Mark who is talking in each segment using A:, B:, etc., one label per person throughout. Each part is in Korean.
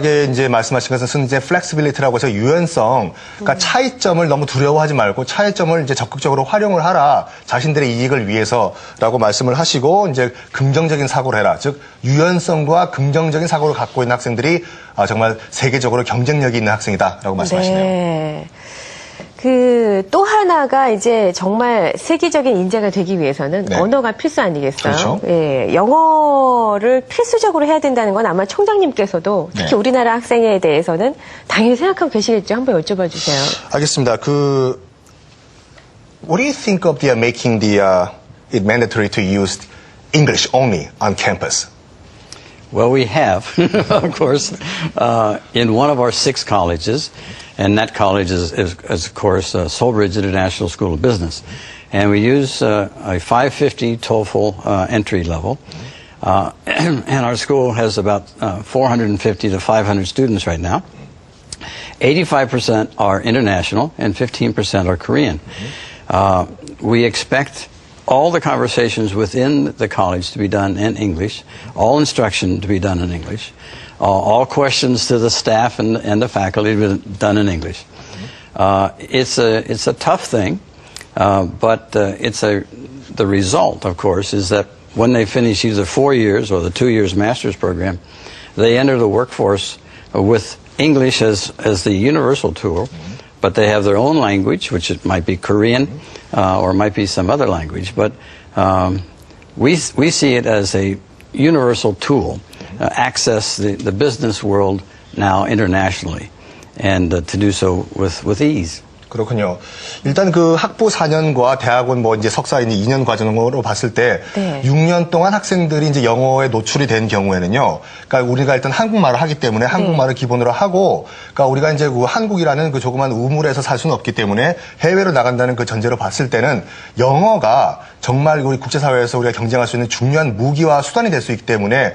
A: 마지막에 이제 말씀하신 것은 이제 flexibility라고 해서 유연성, 그러니까 차이점을 너무 두려워하지 말고 차이점을 이제 적극적으로 활용을 하라. 자신들의 이익을 위해서라고 말씀을 하시고 이제 긍정적인 사고를 해라. 즉 유연성과 긍정적인 사고를 갖고 있는 학생들이 정말 세계적으로 경쟁력이 있는 학생이다라고 말씀하시네요.
B: 네. 또 하나가 이제 정말 세계적인 인재가 되기 위해서는
A: 네.
B: 언어가 필수 아니겠어요?
A: 그렇죠.
B: 예, 영어를 필수적으로 해야 된다는 건 아마 총장님께서도 특히
A: 네.
B: 우리나라 학생에 대해서는 당연히 생각하고 계시겠죠? 한번 여쭤봐 주세요.
A: 알겠습니다. What do you think of making it mandatory to use English only on campus?
C: Well, we have, of course, in one of our 6 colleges, and that college is of course, Solbridge International School of Business. And we use a 550 TOEFL entry level. And our school has about 450 to 500 students right now. 85% are international and 15% are Korean. We expect all the conversations within the college to be done in English, all instruction to be done in English, all questions to the staff and the faculty to be done in English. It's a tough thing, but the result, of course, is that when they finish either 4 years or the 2 years master's program, they enter the workforce with English as the universal tool, but they have their own language, which it might be Korean or might be some other language. But we see it as a universal tool, access the business world now internationally, and to do so with ease.
A: 그렇군요. 일단 학부 4년과 대학원 이제 석사 2년 과정으로 봤을 때
B: 네.
A: 6년 동안 학생들이 이제 영어에 노출이 된 경우에는요. 그러니까 우리가 일단 한국말을 하기 때문에 한국말을 기본으로 하고, 그러니까 우리가 이제 한국이라는 조그만 우물에서 살 수는 없기 때문에 해외로 나간다는 전제로 봤을 때는 영어가 정말 우리 국제사회에서 우리가 경쟁할 수 있는 중요한 무기와 수단이 될 수 있기 때문에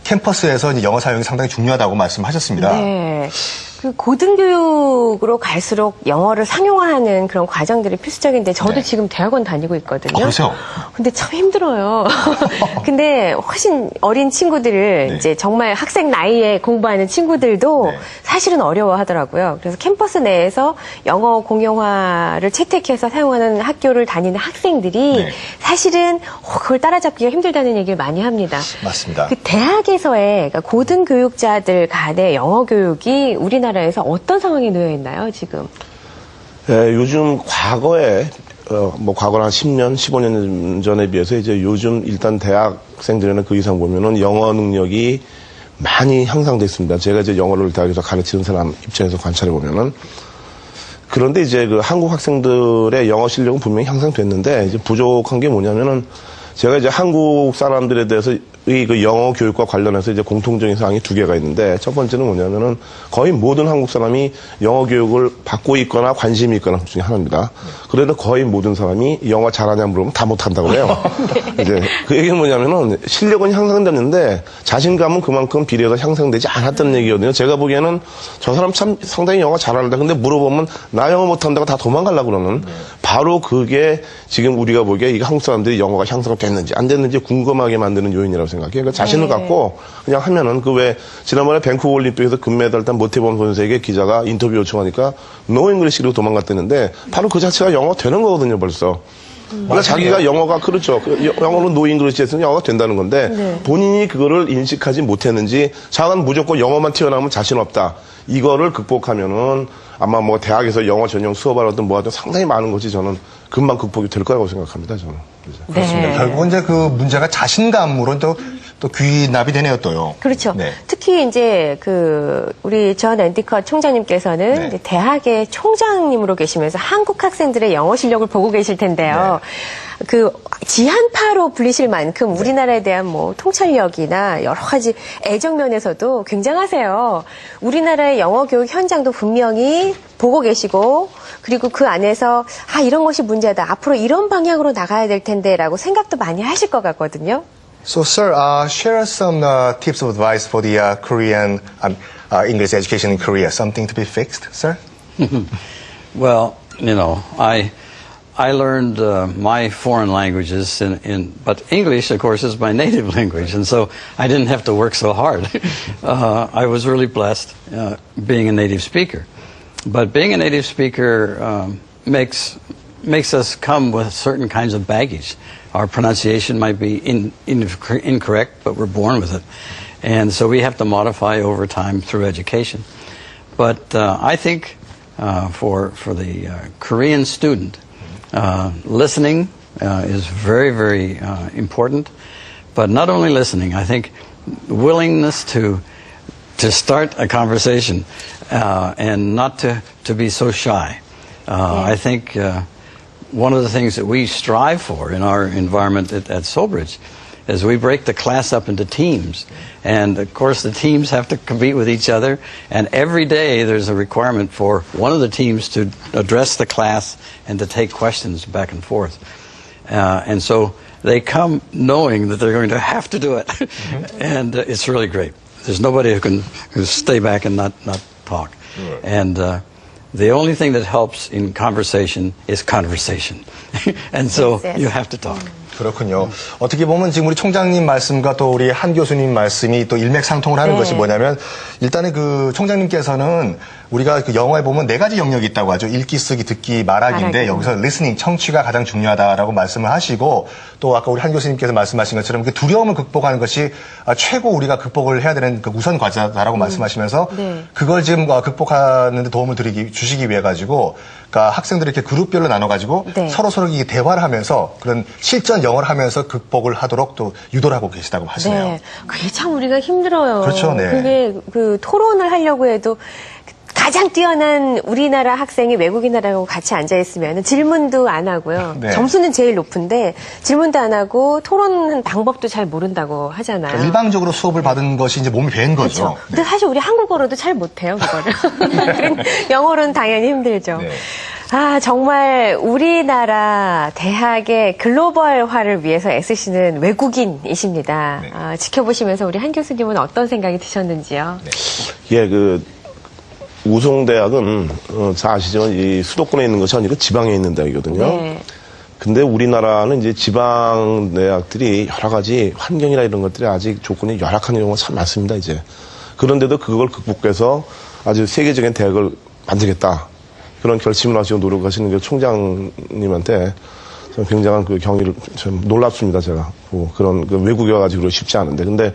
A: 캠퍼스에서 이제 영어 사용이 상당히 중요하다고 말씀하셨습니다.
B: 네. 고등교육으로 갈수록 영어를 상용화하는 그런 과정들이 필수적인데 저도
A: 네.
B: 지금 대학원 다니고 있거든요.
A: 그러세요?
B: 근데 참 힘들어요. 근데 훨씬 어린 친구들을
A: 네.
B: 이제 정말 학생 나이에 공부하는 친구들도
A: 네.
B: 사실은 어려워하더라고요. 그래서 캠퍼스 내에서 영어 공용화를 채택해서 사용하는 학교를 다니는 학생들이
A: 네.
B: 사실은 그걸 따라잡기가 힘들다는 얘기를 많이 합니다.
A: 맞습니다.
B: 대학에서의 그러니까 고등교육자들 간의 영어 교육이 우리나라에서 어떤 상황에 놓여 있나요, 지금?
D: 네, 요즘 과거에 과거는 한 10년, 15년 전에 비해서 이제 요즘 일단 대학생들에는 그 이상 보면은 영어 능력이 많이 향상됐습니다. 제가 이제 영어를 대학에서 가르치는 사람 입장에서 관찰해 보면은 그런데 이제 한국 학생들의 영어 실력은 분명히 향상됐는데 이제 부족한 게 뭐냐면은 제가 이제 한국 사람들에 대해서 영어 교육과 관련해서 이제 공통적인 사항이 2개가 있는데 첫 번째는 뭐냐면은 거의 모든 한국 사람이 영어 교육을 받고 있거나 관심이 있거나 중에 하나입니다. 그래도 거의 모든 사람이 영어 잘하냐 물으면 다 못한다고 해요. 이제 그 얘기는 뭐냐면은 실력은 향상됐는데 자신감은 그만큼 비례가 향상되지 않았다는 얘기거든요. 제가 보기에는 저 사람 참 상당히 영어 잘하는데 근데 물어보면 나 영어 못한다고 다 도망가려고 그러는 바로 그게 지금 우리가 보기에 이 한국 사람들이 영어가 향상됐는지 안 됐는지 궁금하게 만드는 요인이라고 생각해요. 그러니까 자신을 갖고 그냥 하면은 왜 지난번에 밴쿠버 올림픽에서 금메달 딴 모태범 선수에게 기자가 인터뷰 요청하니까 노 잉글리시로 도망갔다는데 바로 그 자체가 영어 되는 거거든요, 벌써. 그러니까 자기가 영어가 그렇죠. 영어로 노 잉글리시 했으면 영어가 된다는 건데
B: 네.
D: 본인이 그거를 인식하지 못했는지 자기는 무조건 영어만 튀어나오면 자신 없다. 이거를 극복하면은 아마 대학에서 영어 전용 수업을 하든 하든 상당히 많은 것이 저는 금방 극복이 될 거라고 생각합니다, 저는.
A: 그렇습니다.
B: 네.
A: 결국은 이제 문제가 자신감으로 또 귀납이 되네요, 또요.
B: 그렇죠.
A: 네.
B: 특히 이제 우리 존 엔디컷 총장님께서는
A: 네.
B: 이제 대학의 총장님으로 계시면서 한국 학생들의 영어 실력을 보고 계실 텐데요. 지한파로 불리실 만큼 우리나라에 대한 통찰력이나 여러 가지 애정 면에서도 굉장하세요. 우리나라의 영어 교육 현장도 분명히 보고 계시고 그리고 그 안에서 이런 것이 문제다. 앞으로 이런 방향으로 나가야 될 텐데라고 생각도 많이 하실 것 같거든요.
A: So, sir, share some tips of advice for the Korean English education in Korea. Something to be fixed, sir?
C: Well, I learned my foreign languages but English, of course, is my native language, and so I didn't have to work so hard. I was really blessed being a native speaker. But being a native speaker makes us come with certain kinds of baggage. Our pronunciation might be incorrect, but we're born with it. And so we have to modify over time through education. But I think for the Korean student, listening is very, very important. But not only listening, I think willingness to start a conversation and not to be so shy. I think one of the things that we strive for in our environment at Soulbridge is we break the class up into teams. And of course the teams have to compete with each other, and every day there's a requirement for one of the teams to address the class and to take questions back and forth. And so they come knowing that they're going to have to do it. And it's really great. There's nobody who can stay back and not talk.
A: Right.
C: And the only thing that helps in conversation is conversation. And so
B: Yes, yes.
C: you have to talk.
A: 그렇군요. 어떻게 보면 지금 우리 총장님 말씀과 또 우리 한 교수님 말씀이 또 일맥상통을 하는
B: 네.
A: 것이 뭐냐면 일단은 그 총장님께서는 우리가 그 영어에 보면 4가지 영역이 있다고 하죠. 읽기, 쓰기, 듣기, 말하기인데
B: 말하기.
A: 여기서 listening, 청취가 가장 중요하다라고 말씀을 하시고 또 아까 우리 한 교수님께서 말씀하신 것처럼 그 두려움을 극복하는 것이 최고 우리가 극복을 해야 되는 그 우선 과제다라고 말씀하시면서
B: 네.
A: 그걸 지금 극복하는 데 도움을 주시기 위해 가지고 그러니까 학생들을 이렇게 그룹별로 나눠 가지고
B: 네.
A: 서로 대화를 하면서 그런 실전 영어를 하면서 극복을 하도록 또 유도를 하고 계시다고 하시네요.
B: 네. 그게 참 우리가 힘들어요.
A: 그렇죠, 네.
B: 그게 그 토론을 하려고 해도 가장 뛰어난 우리나라 학생이 외국인하고 같이 앉아 있으면 질문도 안 하고요.
A: 네.
B: 점수는 제일 높은데 질문도 안 하고 토론하는 방법도 잘 모른다고 하잖아요.
A: 그러니까 일방적으로 수업을 받은 것이 이제 몸이 밴 거죠.
B: 그렇죠. 근데 사실 우리 한국어로도 잘 못해요, 그거를. 영어로는 당연히 힘들죠.
A: 네.
B: 아, 정말 우리나라 대학의 글로벌화를 위해서 애쓰시는 외국인이십니다.
A: 네.
B: 아, 지켜보시면서 우리 한 교수님은 어떤 생각이 드셨는지요?
D: 예, 우송대학은 잘 아시지만 이 수도권에 있는 것이 아니고 지방에 있는 대학이거든요.
B: 네.
D: 근데 우리나라는 이제 지방 대학들이 여러 가지 환경이나 이런 것들이 아직 조건이 열악한 경우가 참 많습니다, 이제. 그런데도 그걸 극복해서 아주 세계적인 대학을 만들겠다. 그런 결심을 하시고 노력하시는 게 총장님한테 좀 굉장한 그 경의를 좀 놀랍습니다, 제가. 그런 외국에 와가지고 쉽지 않은데. 근데